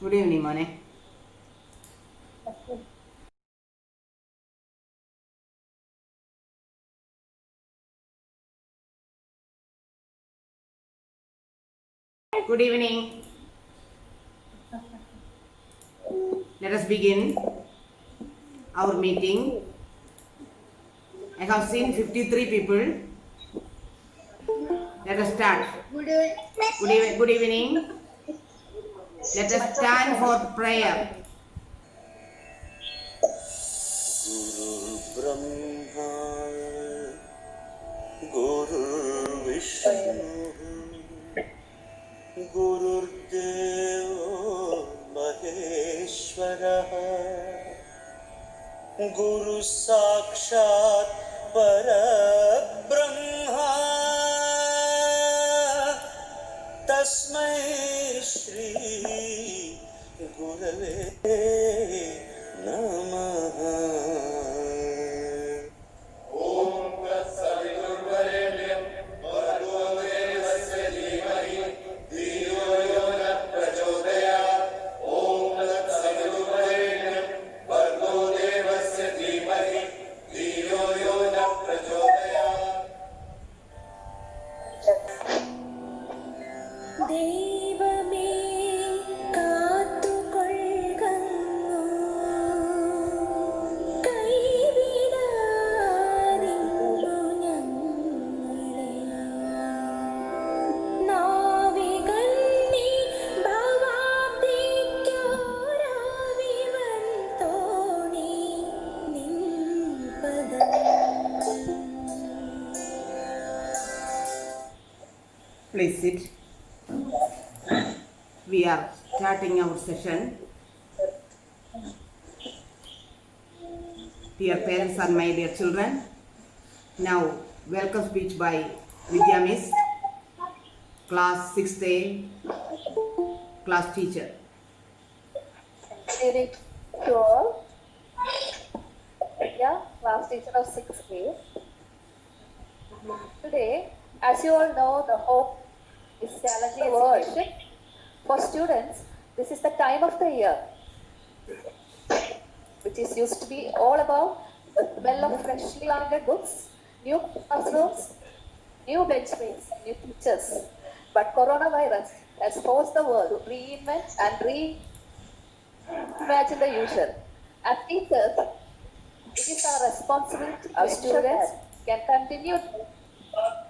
Good evening, Mone. Good evening. Let us begin our meeting. I have seen 53 people. Let us start. Good evening. Let us stand for prayer. Guru Brahma Guru Vishnu Guru Deva Maheshwara Guru Sakshat Parabrahma Tasmai Shri Gurave Namaha. ദൈവമേ കാത്തുകൊള്ളുന്നു കൈവിടാതിന്നു ഞങ്ങളെ നാവികൻ നീ ഭവാബ്ദിക്കോരാവിവൻ തോണി നിൻ പദം. Please sit. We are starting our session. Dear parents and my dear children, now welcome speech by Vidya Miss, class 6A, class teacher. Good evening to all. Yeah, class teacher of 6A. Today, as you all know, the hope is challenging education. For students, this is the time of the year which is used to be all about the smell of freshly landed books, new classrooms, new benchmates, new teachers. But coronavirus has forced the world to reinvent and reimagine the usual. As teachers, it is our responsibility to ensure that can continue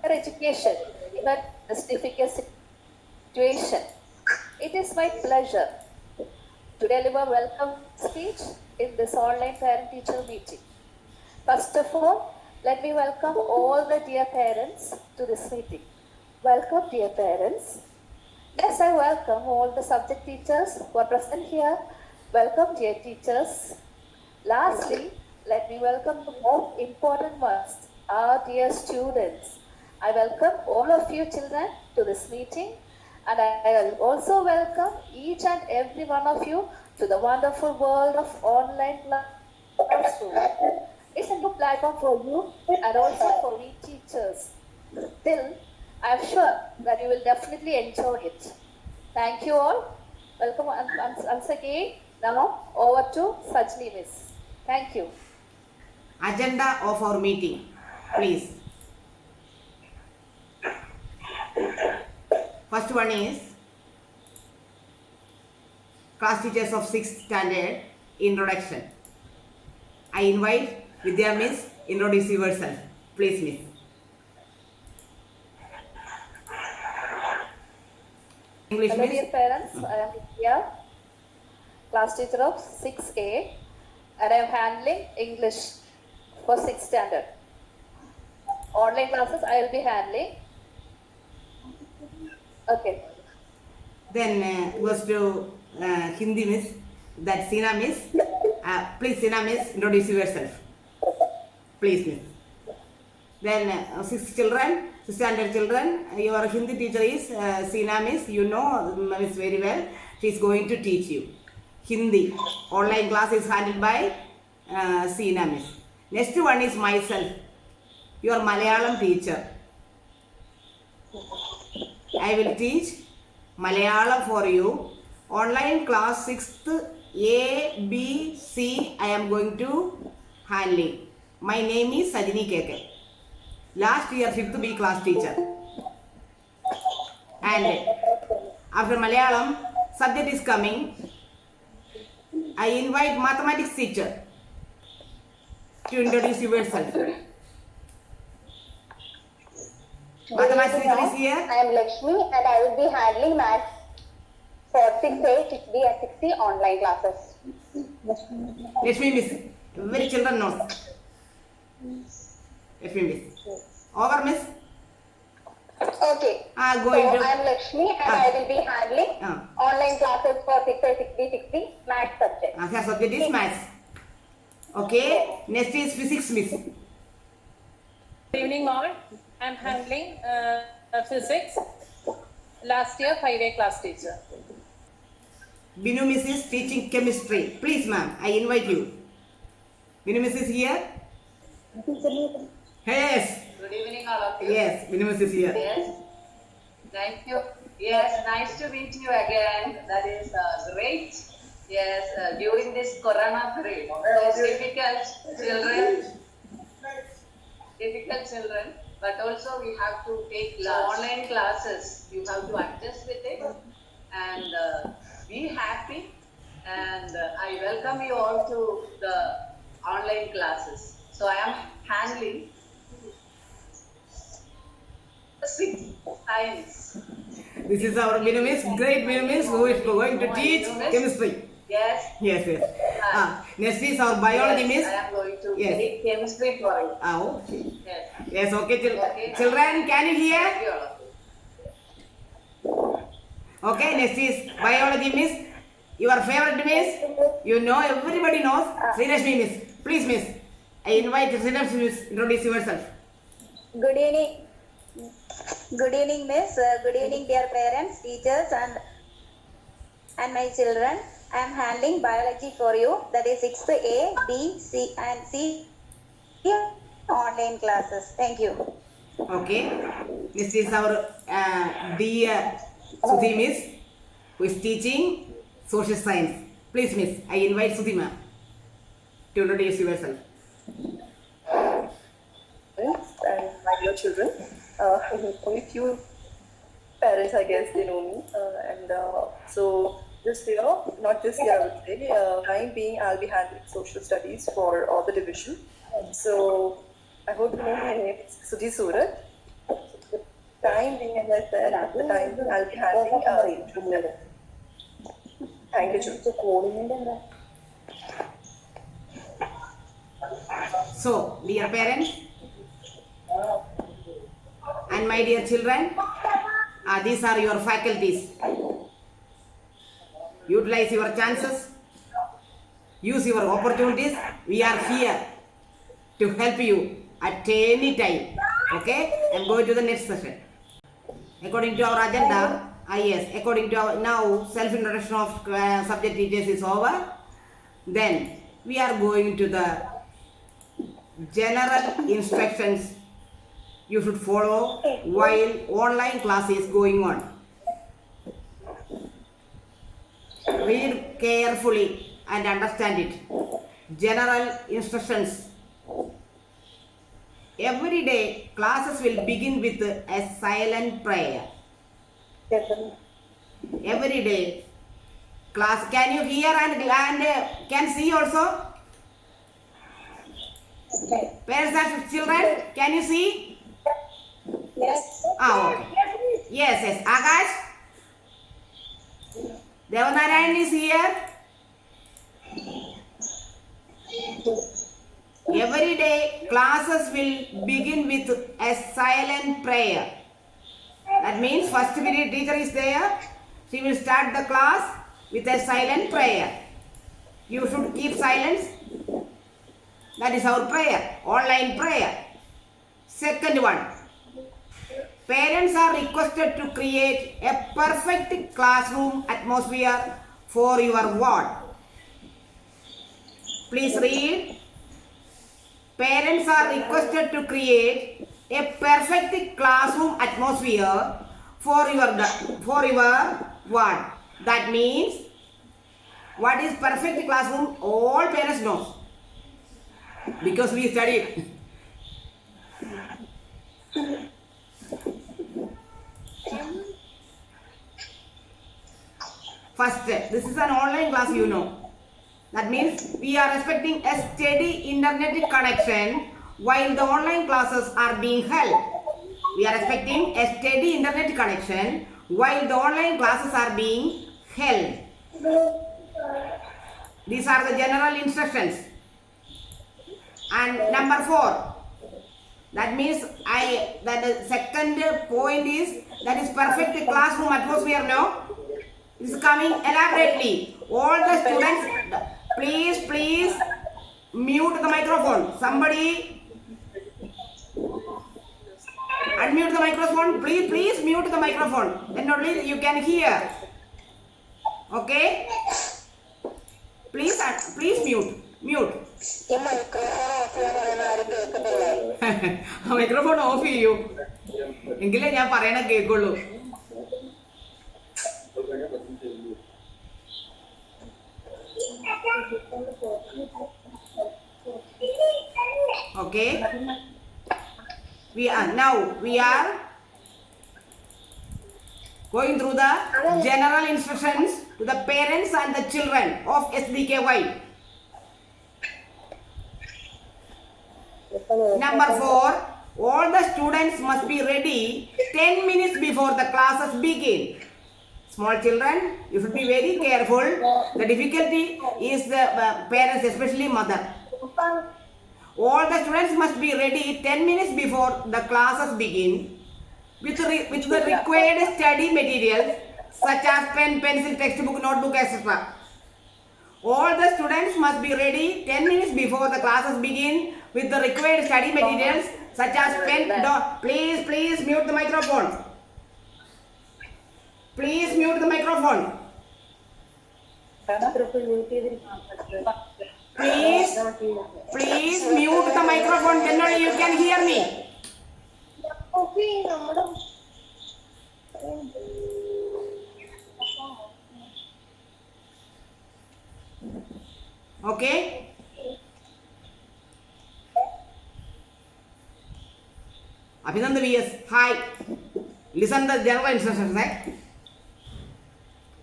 their education even in this difficult situation. It is my pleasure to deliver welcome speech in this online parent-teacher meeting. First of all, let me welcome all the dear parents to this meeting. Welcome, dear parents. Yes, I welcome all the subject teachers who are present here. Welcome, dear teachers. Lastly, let me welcome the most important ones, our dear students. I welcome all of you children to this meeting, and I will also welcome each and every one of you to the wonderful world of online classroom. It's a new platform for you and also for we teachers. Still, I am sure that you will definitely enjoy it. Thank you all. Welcome once again. Now over to Sajni Miss. Thank you. Agenda of our meeting, please. First one is class teachers of 6th standard introduction. I invite Vidya Miss, introduce yourself. Please, Miss. English, Hello, Miss. dear parents. I am Vidya, class teacher of 6A, and I am handling English for 6th standard. Online classes I will be handling. Okay. Then goes to Hindi Miss, that Sina Miss. Please, Sina Miss, introduce yourself. Please, Miss. Then 6th standard children, your Hindi teacher is Sina Miss. You know Miss very well. She is going to teach you Hindi. Online class is handled by Sina Miss. Next one is myself, your Malayalam teacher. I will teach Malayalam for you Online class 6th A, B, C I am going to handling. My name is Sajini KK. Last year 5th B class teacher. And after Malayalam subject is coming, I invite mathematics teacher to introduce yourself. Mathematics teacher is here. I am Lakshmi and I will be handling maths for 6A, 6B and 6C online classes. Lakshmi miss. Very children know. Lakshmi miss. Over miss. Okay. So Going to. I am Lakshmi and I will be handling online classes for 6A, 6B, 6C maths subject. Her subject is maths. Okay. Next is physics miss. Good evening all. I am handling physics. Last year 5A class teacher. Binu miss is teaching chemistry. Please ma'am, I invite you. Binu miss is here. Yes. Good evening, all of you. Yes. Binu miss is here. Yes. Thank you. Yes, nice to meet you again. That is great. Yes, during this Corona period, difficult children, but also we have to take online classes. You have to adjust with it and be happy. And I welcome you all to the online classes. So I am handling 6 science. This is our Binu miss, great Binu miss who is going to teach chemistry. Yes. Yes, yes. Next is our biology miss. I am going to Yes. take chemistry for you. Okay. Yes. Yes, okay. Okay. Children, can you hear? Thank you all of you. Okay, next is biology miss. Your favorite miss. You know, everybody knows. Srinashmi miss. Please miss. I invite Srinashmi miss. Introduce yourself. Good evening. Good evening, miss. Good evening, dear parents, teachers, and my children. I am handling biology for you. That is 6th A, B, C, and C online classes. Thank you. Okay. This is our dear Sudhi miss who is teaching social science. Please miss. I invite Sudhi ma'am to introduce yourself. And my dear children, only few parents, I guess, they know me. So this year, not this year, I would say, time being, I'll be handling social studies for all the division. So I hope you know my name is Sudhi Surat. The time being, as I said, at the time I'll be handling Thank you, children. So, dear parents and my dear children, these are your faculties. Utilize your chances, use your opportunities. We are here to help you at any time. Okay? I'm going to the next session. According to our agenda, yes, according to our now self-introduction of subject teachers is over. Then we are going to the general instructions you should follow while online class is going on. Read carefully and understand it. General instructions. Every day classes will begin with a silent prayer. Every day class. Can you hear and can see also? Parents and children, can you see? Yes. Okay. Yes. Akash? Devanarayan is here. Every day classes will begin with a silent prayer. That means first period teacher is there. She will start the class with a silent prayer. You should keep silence. That is our prayer, online prayer. Second one, parents are requested to create a perfect classroom atmosphere for your ward. Please read. Parents are requested to create a perfect classroom atmosphere for your ward. That means what is perfect classroom? All parents know because we studied. First, this is an online class, you know. That means we are expecting a steady internet connection while the online classes are being held. We are expecting a steady internet connection while the online classes are being held. These are the general instructions. And number 4, that means the second point is that is perfect classroom atmosphere. No, it is coming elaborately. All the students, please mute the microphone. Somebody unmute the microphone. Please mute the microphone. Then only you can hear. Okay? Please mute. Microphone of ചെയ്യൂ, എങ്കിലേ ഞാൻ പറയണ കേൾക്കുള്ളൂ. Okay, we are going through the general instructions to the parents and the children of SBKY. Number 4, all the students must be ready 10 minutes before the classes begin. Small children, you should be very careful. The difficulty is the parents, especially mother. All the students must be ready 10 minutes before the classes begin with the required study materials such as pen, pencil, textbook, notebook, etc. All the students must be ready 10 minutes before the classes begin with the required study materials such as pen. Please mute the microphone. Please mute the microphone. Please mute the microphone. Then only you can hear me. Okay? Abhinandan VS, hi. Listen the general instructions, right?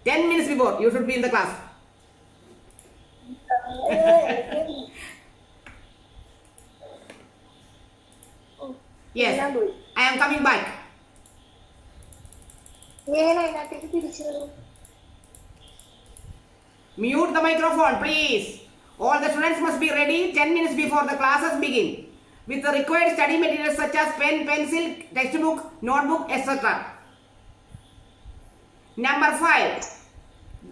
10 minutes before, you should be in the class. Yes, I am coming back. Mute the microphone, please. All the students must be ready 10 minutes before the classes begin with the required study materials such as pen, pencil, textbook, notebook, etc. Number 5.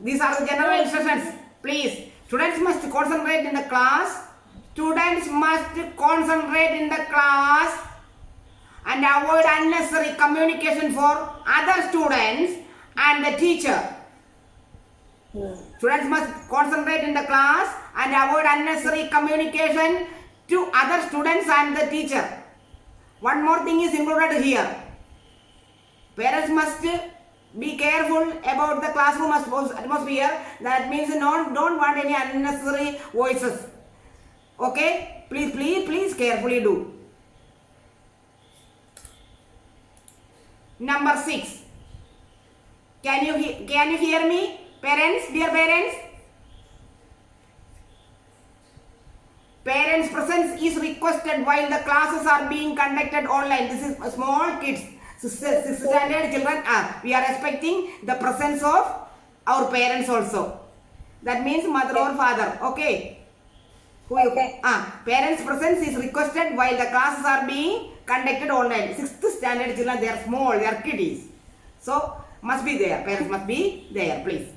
These are the general instructions. Please, students must concentrate in the class. Students must concentrate in the class and avoid unnecessary communication for other students and the teacher. Students must concentrate in the class and avoid unnecessary communication to other students and the teacher. One more thing is included here. Parents must be careful about the classroom atmosphere. That means don't want any unnecessary voices. Okay? Please carefully do. Number 6. Can you hear me? Parents, dear parents? Parents' presence is requested while the classes are being conducted online. This is small kids, 6th standard children. We are expecting the presence of our parents also. That means mother or father. Okay? Parents' presence is requested while the classes are being conducted online. 6th standard children, they are small, they are kiddies. So, must be there. Parents must be there, please.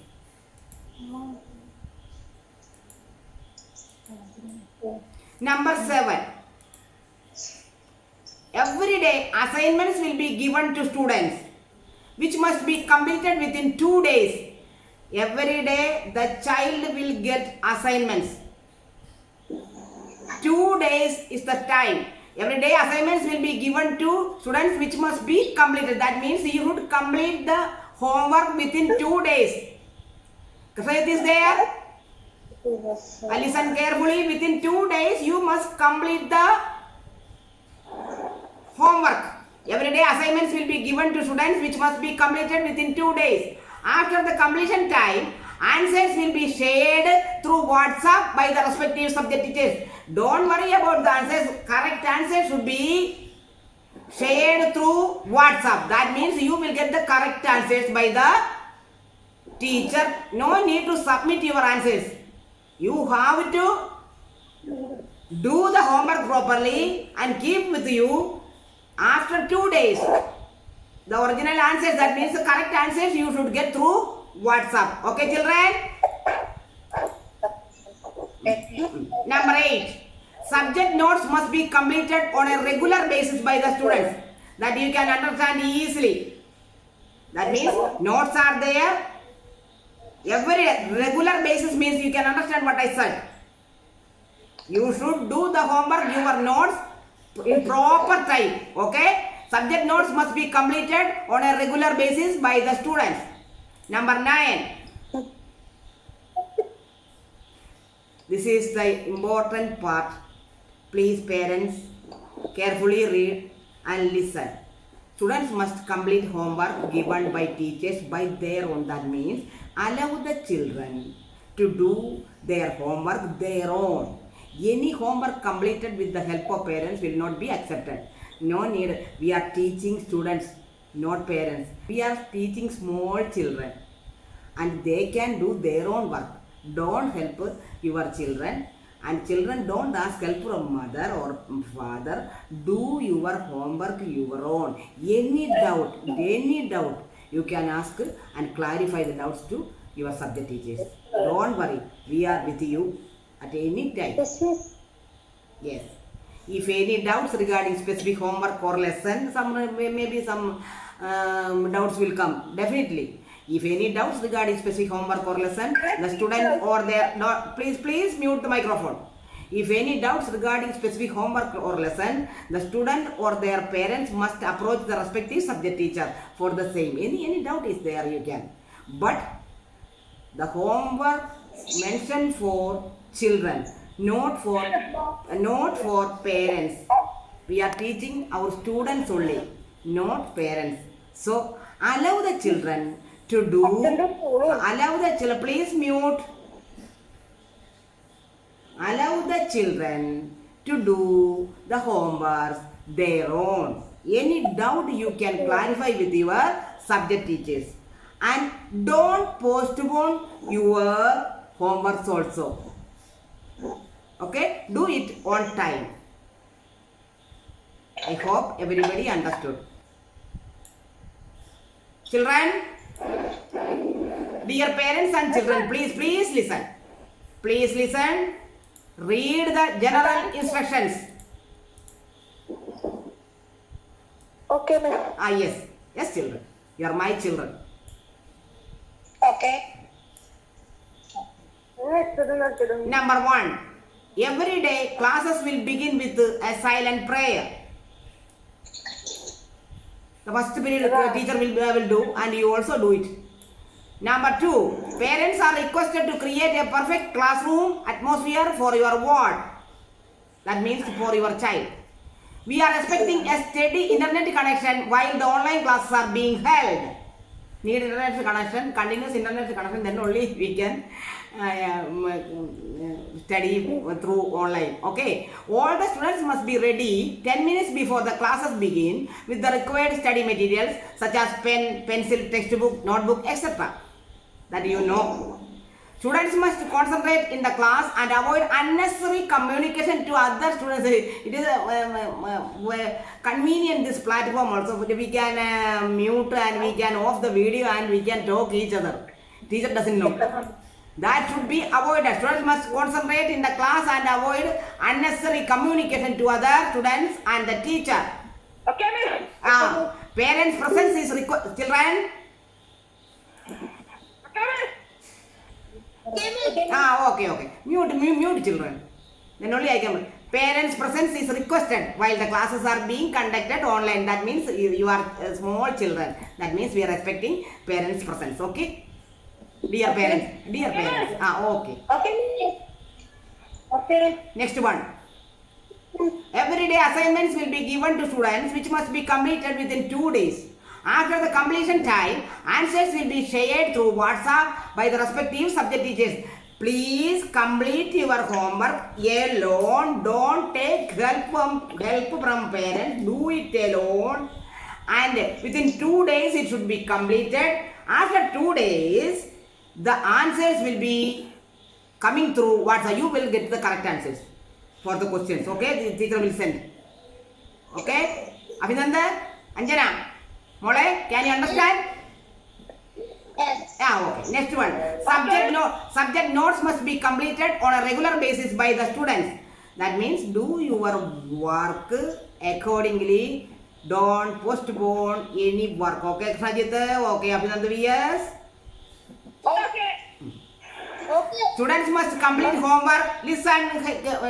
Number 7. Every day assignments will be given to students which must be completed within 2 days. Every day the child will get assignments. 2 days is the time. Every day assignments will be given to students which must be completed. That means you should complete the homework within 2 days. Faith is there? Listen carefully. Within 2 days, you must complete the homework. Every day assignments will be given to students which must be completed within 2 days. After the completion time, answers will be shared through WhatsApp by the respective subject teachers. Don't worry about the answers. Correct answers should be shared through WhatsApp. That means you will get the correct answers by the teacher. No need to submit your answers. You have to do the homework properly and keep with you after 2 days. The original answers, that means the correct answers you should get through WhatsApp. Okay, children? Number 8. Subject notes must be completed on a regular basis by the students. That you can understand easily. That means notes are there. Every regular basis means you can understand what I said. You should do the homework, your notes in proper time. Okay? Subject notes must be completed on a regular basis by the students. Number 9. This is the important part. Please, parents, carefully read and listen. Students must complete homework given by teachers by their own. That means allow the children to do their homework their own. Any homework completed with the help of parents will not be accepted. No need. We are teaching students, not parents. We are teaching small children and they can do their own work. Don't help your children, and children don't ask help from mother or father. Do your homework your own. Any doubt, you can ask and clarify the doubts to your subject teachers. Don't worry, we are with you at any time. Yes. If any doubts regarding specific homework or lesson, maybe some doubts will come. Definitely. If any doubts regarding specific homework or lesson, the student or their please mute the microphone. If any doubts regarding specific homework or lesson, the student or their parents must approach the respective subject teacher for the same. Any doubt is there, you can. But the homework mentioned for children, not for parents. We are teaching our students only, not parents. So allow the children to do. Allow the children. Please mute. Allow the children to do the homework their own. Any doubt you can clarify with your subject teachers. And don't postpone your homeworks also. Okay? Do it on time. I hope everybody understood. Children, dear parents and children, please listen. Please listen. Read the general instructions. Okay, ma'am. Yes, children. You are my children. Okay. Number 1. Every day classes will begin with a silent prayer. The first period teacher will do, and you also do it. Number 2. Parents are requested to create a perfect classroom atmosphere for your ward. That means for your child. We are expecting a steady internet connection while the online classes are being held. Need internet connection, continuous internet connection, then only we can study through online. Okay. All the students must be ready 10 minutes before the classes begin with the required study materials such as pen, pencil, textbook, notebook, etc. That you know. Students must concentrate in the class and avoid unnecessary communication to other students. It is convenient, this platform also. We can mute and we can off the video and we can talk each other. Teacher doesn't know. That should be avoided. Students must concentrate in the class and avoid unnecessary communication to other students and the teacher. Okay, ma'am. Parents' presence is required. Children? Okay. Mute children. Then only I can. Parents' presence is requested while the classes are being conducted online. That means you are small children. That means we are expecting parents' presence. Okay? Dear parents. Dear parents. Okay. Okay. Next one. Every day assignments will be given to students which must be completed within 2 days. After the completion time, answers will be shared through WhatsApp by the respective subject teachers. Please complete your homework alone. Don't take help from parents. Do it alone. And within 2 days it should be completed. After 2 days, the answers will be coming through WhatsApp. You will get the correct answers for the questions. Okay, the teacher will send. Okay, Abhinandan, Anjana, Mole, can you understand? Yes. Okay. Next one. Subject notes must be completed on a regular basis by the students. That means do your work accordingly. Don't postpone any work. Okay, Sajit. Okay, Abhinandan, yes. Okay. Students must complete homework. Listen,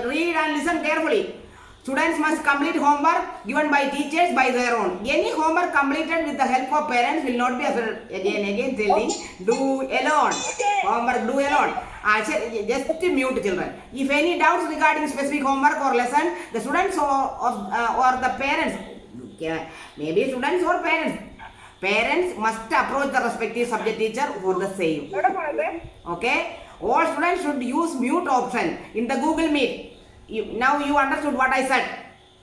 read and listen carefully. Students must complete homework given by teachers by their own. Any homework completed with the help of parents will not be again telling do alone. Homework do alone. Just mute children. If any doubts regarding specific homework or lesson, the students or the parents, maybe students or parents must approach the respective subject teacher for the same. Okay. All students should use mute option in the Google Meet. Now you understood what I said.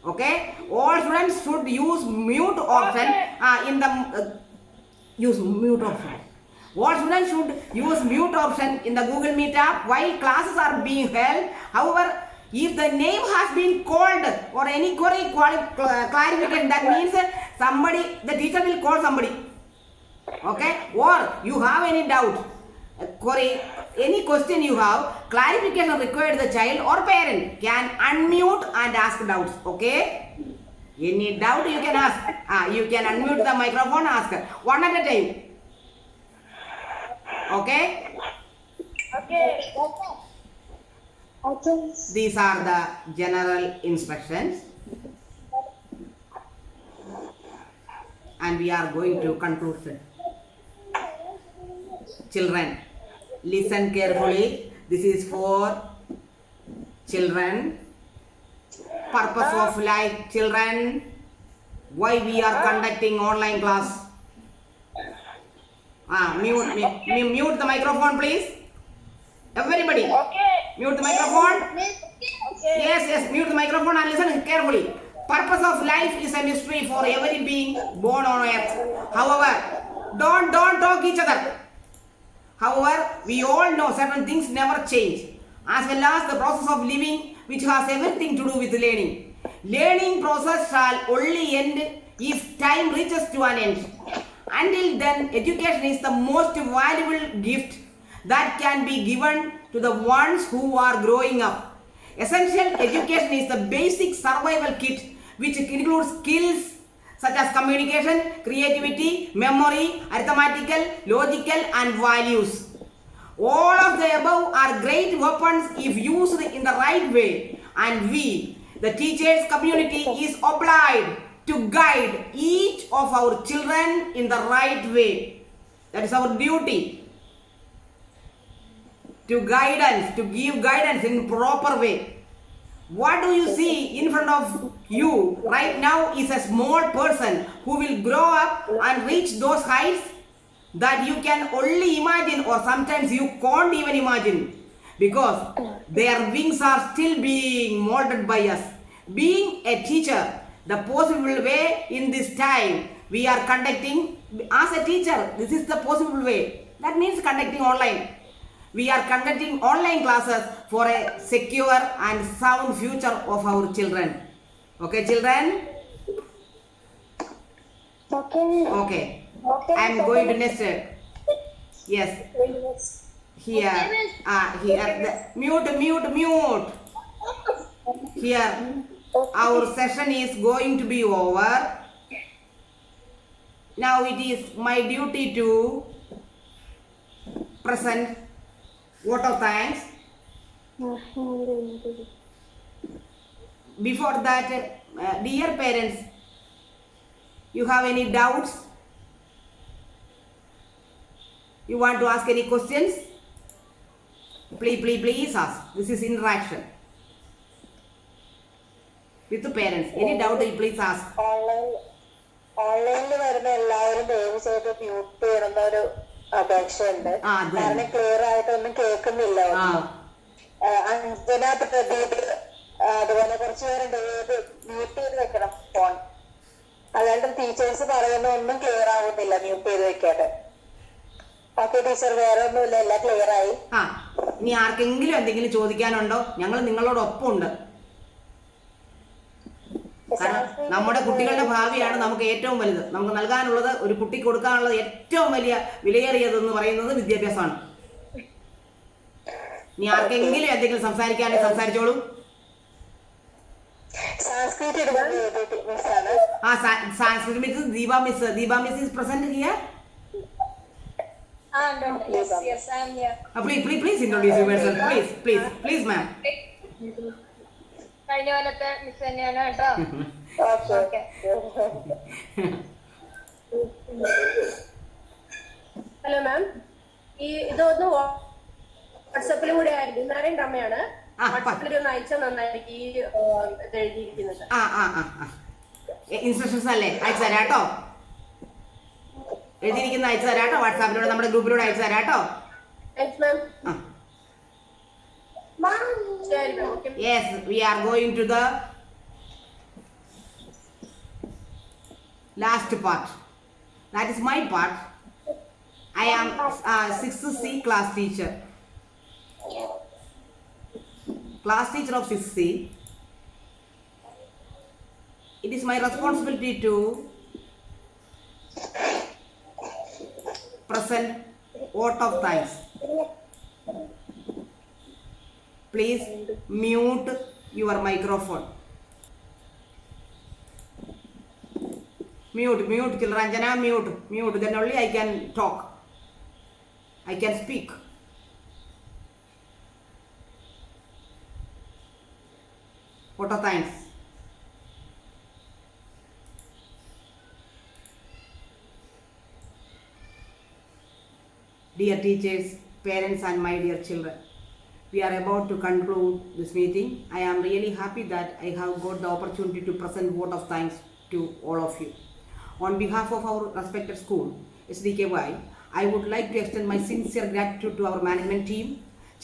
Okay. All students should use mute option in the use mute option. All students should use mute option in the Google Meet app while classes are being held. However, if the name has been called or any query clarification, that means the teacher will call somebody. Okay. Or you have any doubt, query, any question you have, clarification required, the child or parent can unmute and ask doubts. Okay. Any doubt you can ask. You can unmute the microphone, ask one at a time. Okay. These are the general instructions. And we are going to conclude. Children, listen carefully. This is for children. Purpose of life, children. Why we are conducting online class? Mute the microphone, please. Everybody. Mute the microphone. Yes, mute the microphone and listen carefully. Purpose of life is a mystery for every being born on earth. However, don't talk each other. However, we all know certain things never change, as well as the process of living, which has everything to do with learning. Learning process shall only end if time reaches to an end. Until then, education is the most valuable gift that can be given to the ones who are growing up. Essential education is the basic survival kit, which includes skills such as communication, creativity, memory, arithmetical, logical, and values. All of the above are great weapons if used in the right way, and we, the teachers community, is obliged to guide each of our children in the right way. That is our duty. To give guidance in proper way. What do you see in front of you right now is a small person who will grow up and reach those heights that you can only imagine, or sometimes you can't even imagine, because their wings are still being molded by us. Being a teacher, the possible way in this time we are conducting as a teacher, this is the possible way. That means conducting online. We are conducting online classes for a secure and sound future of our children. Okay, children? Okay. I am going to next. Yes. Here. Mute. Here. Our session is going to be over. Now it is my duty to present vote of thanks. Before that, dear parents, you have any doubts? You want to ask any questions? Please ask. This is interaction with the parents. Any doubt, please ask. ഓൺലൈനിൽ വരുന്ന എല്ലാവരും ദയവ് ചെയ്ത് mute ചെയ്യണമെന്ന ഒരു അപേക്ഷയുണ്ട്. കാരണം clear ആയിട്ടൊന്നും കേൾക്കുന്നില്ല. അഞ്ജന, പ്രദീപ്, അതുപോലെ കുറച്ചു പേരുണ്ട്, മ്യൂട്ട് ചെയ്ത് വെക്കണം ഫോൺ. അല്ലാണ്ട് ടീച്ചേഴ്സ് പറയുന്ന ഒന്നും ക്ലിയർ ആവുന്നില്ല മ്യൂട്ട് ചെയ്ത് വെക്കാതെ. ഓക്കെ ടീച്ചർ, വേറെ ഒന്നുമില്ല, എല്ലാം ക്ലിയർ ആയി. ഇനി ആർക്കെങ്കിലും എന്തെങ്കിലും ചോദിക്കാനുണ്ടോ? ഞങ്ങൾ നിങ്ങളോടൊപ്പം ഉണ്ട്. കാരണം നമ്മുടെ കുട്ടികളുടെ ഭാവിയാണ് നമുക്ക് ഏറ്റവും വലുത്. നമുക്ക് നൽകാനുള്ളത്, ഒരു കുട്ടിക്ക് കൊടുക്കാനുള്ളത് ഏറ്റവും വലിയ വിലയേറിയതെന്ന് പറയുന്നത് വിദ്യാഭ്യാസമാണ്. ഇനി ആർക്കെങ്കിലും എന്തെങ്കിലും സംസാരിക്കാനെങ്കിൽ സംസാരിച്ചോളൂ. Sanskrit Miss Deepa Miss. Deepa Miss is present here. Yes, I am here. Please introduce yourself. Please, ma'am. കഴിഞ്ഞ കൊല്ലത്തെ മിസ് തന്നെയാണ് കേട്ടോ. ഓക്കെ. ഹലോ മാം, ഇതൊന്ന് വാട്സാപ്പിലും കൂടെ ആയിരുന്നു. നാരായണ അമ്മയാണ്. വാട്സാപ്പിലൊന്ന് അയച്ചാൽ നന്നായിരിക്കും ഈ ഇത് എഴുതിയിരിക്കുന്നത്. ഇൻസ്ട്രക്ഷൻസ് അല്ലേ? അയച്ചു തരാട്ടോ. എഴുതിയിരിക്കുന്ന അയച്ചു തരാട്ടോ. വാട്സാപ്പിലൂടെ നമ്മുടെ ഗ്രൂപ്പിലൂടെ അയച്ചു തരാട്ടോ. Yes, we are going to the last part. That is my part. I am 6th C class teacher. Class teacher of 6th C. It is my responsibility to present vote of thanks. Please mute your microphone. Mute, Ranjana, mute. Then only I can talk. I can speak. Vote of thanks. Dear teachers, parents and my dear children, we are about to conclude this meeting. I am really happy that I have got the opportunity to present vote of thanks to all of you. On behalf of our respected school, SDKY, I would like to extend my sincere gratitude to our management team,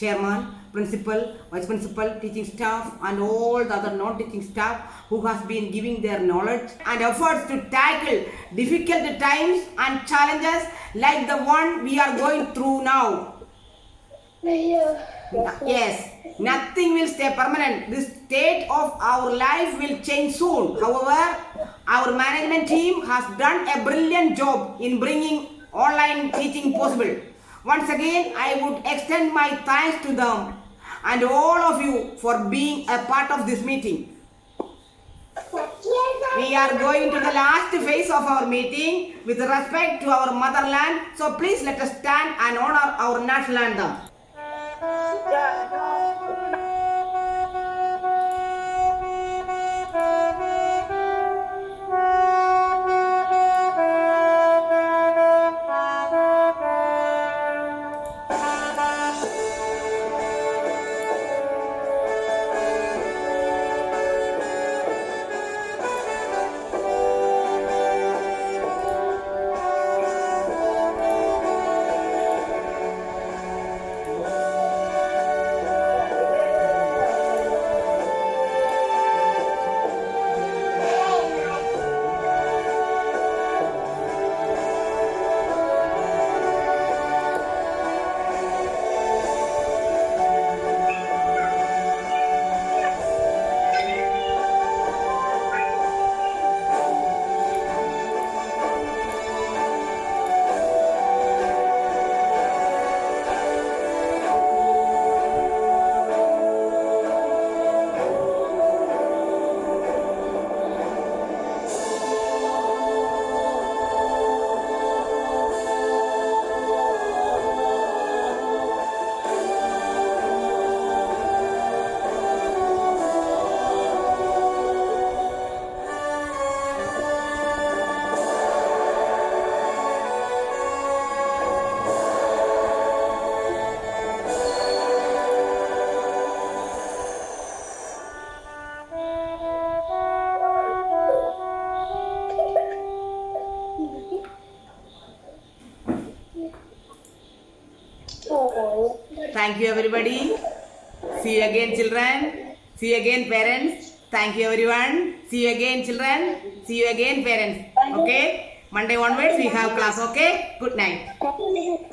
chairman, principal, vice principal, teaching staff and all the other non-teaching staff who has been giving their knowledge and efforts to tackle difficult times and challenges like the one we are going through now. Yes, nothing will stay permanent. The state of our life will change soon. However, our management team has done a brilliant job in bringing online teaching possible. Once again, I would extend my thanks to them and all of you for being a part of this meeting. We are going to the last phase of our meeting with respect to our motherland. So please let us stand and honor our national anthem. Thank you everybody. See you again children. See you again parents. Thank you everyone. See you again children. See you again parents. Okay. Monday onwards we have class. Okay. Good night.